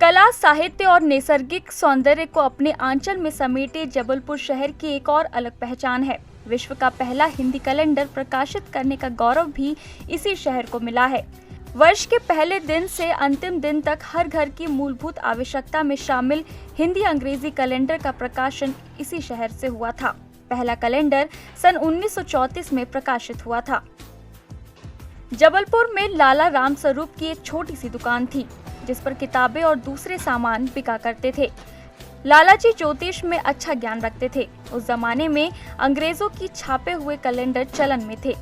कला, साहित्य और नैसर्गिक सौंदर्य को अपने आंचल में समेटे जबलपुर शहर की एक और अलग पहचान है। विश्व का पहला हिंदी कैलेंडर प्रकाशित करने का गौरव भी इसी शहर को मिला है। वर्ष के पहले दिन से अंतिम दिन तक हर घर की मूलभूत आवश्यकता में शामिल हिंदी अंग्रेजी कैलेंडर का प्रकाशन इसी शहर से हुआ था। पहला कैलेंडर सन 1934 में प्रकाशित हुआ था। जबलपुर में लाला राम स्वरूप की एक छोटी सी दुकान थी, जिस पर किताबें और दूसरे सामान बिका करते थे। लाला जी ज्योतिष में अच्छा ज्ञान रखते थे। उस जमाने में अंग्रेजों की छापे हुए कैलेंडर चलन में थे,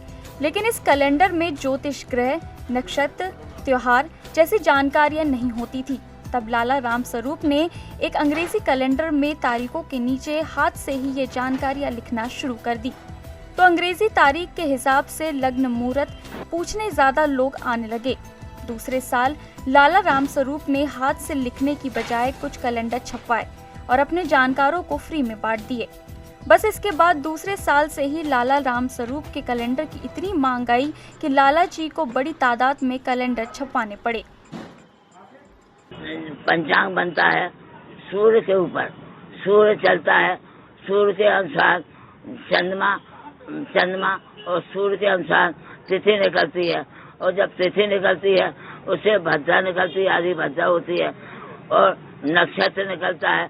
लेकिन इस कैलेंडर में ज्योतिष, ग्रह, नक्षत्र, त्योहार जैसी जानकारियां नहीं होती थी। तब लाला राम स्वरूप ने एक अंग्रेजी कैलेंडर में तारीखों के नीचे हाथ से ही ये जानकारियां लिखना शुरू कर दी। तो अंग्रेजी तारीख के हिसाब से लग्न मुहूर्त पूछने ज्यादा लोग आने लगे। दूसरे साल लाला राम स्वरूप ने हाथ से लिखने की बजाय कुछ कैलेंडर छपवाए और अपने जानकारों को फ्री में बांट दिए। बस इसके बाद दूसरे साल से ही लाला राम स्वरूप के कैलेंडर की इतनी मांग आई कि लाला जी को बड़ी तादाद में कैलेंडर छपवाने पड़े। पंचांग बनता है सूर्य के ऊपर, सूर्य चलता है, सूर्य के अनुसार चंद्रमा और सूर्य के अनुसार तिथि निकलती है, और जब तिथि निकलती है उससे भद्रा निकलती है, आदि भद्रा होती है, और नक्षत्र निकलता है,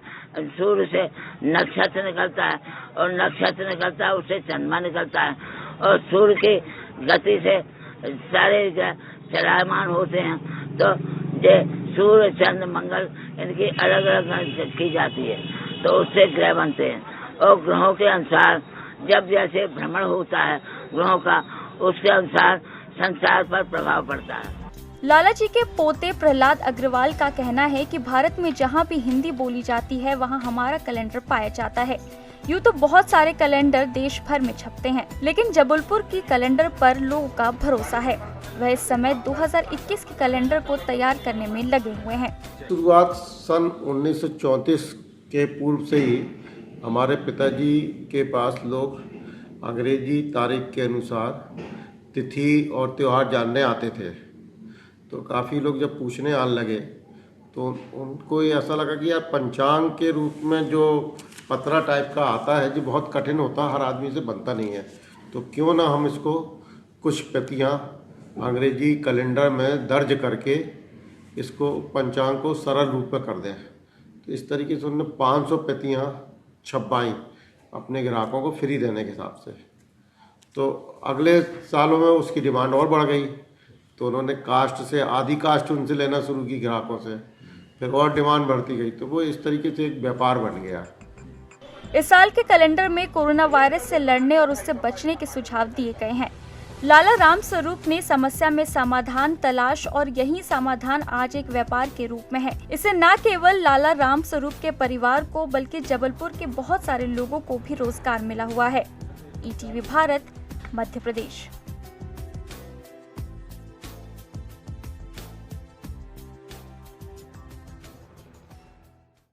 सूर्य से नक्षत्र निकलता है, और नक्षत्र निकलता है उससे चंद्रमा निकलता है, और सूर्य की गति से सारे चलायमान होते हैं। तो ये सूर्य, चंद्र, मंगल इनकी अलग अलग की जाती है, तो उससे ग्रह बनते हैं, और ग्रहों के अनुसार जब जैसे भ्रमण होता है ग्रहों का, उसके अनुसार संसार पर प्रभाव पड़ता है। लाला जी के पोते प्रहलाद अग्रवाल का कहना है कि भारत में जहाँ भी हिंदी बोली जाती है वहाँ हमारा कैलेंडर पाया जाता है। यूँ तो बहुत सारे कैलेंडर देश भर में छपते हैं, लेकिन जबलपुर की कैलेंडर पर लोगों का भरोसा है। वह इस समय 2021 के कैलेंडर को तैयार करने में लगे हुए हैं। शुरुआत सन 1934 के पूर्व से ही हमारे पिताजी के पास लोग अंग्रेजी तारीख के अनुसार तिथि और त्यौहार जानने आते थे। तो काफ़ी लोग जब पूछने आने लगे तो उनको ये ऐसा लगा कि यार पंचांग के रूप में जो पतरा टाइप का आता है जो बहुत कठिन होता है, हर आदमी से बनता नहीं है, तो क्यों ना हम इसको कुछ प्रतियाँ अंग्रेजी कैलेंडर में दर्ज करके इसको पंचांग को सरल रूप में कर दें। तो इस तरीके से उन्होंने 500 प्रतियाँ छपवाई अपने ग्राहकों को फ्री देने के हिसाब से। तो अगले सालों में उसकी डिमांड और बढ़ गई, तो उन्होंने कास्ट से आधी कास्ट उनसे लेना शुरू की ग्राहकों से, फिर और डिमांड बढ़ती गई, तो वो इस तरीके से एक व्यापार बन गया। इस साल के कैलेंडर में कोरोना वायरस से लड़ने और उससे बचने के सुझाव दिए गए हैं। लाला राम स्वरूप ने समस्या में समाधान तलाश, और यही समाधान आज एक व्यापार के रूप में है। इससे न केवल लाला राम स्वरूप के परिवार को बल्कि जबलपुर के बहुत सारे लोगों को भी रोजगार मिला हुआ है। ETV भारत, मध्य प्रदेश।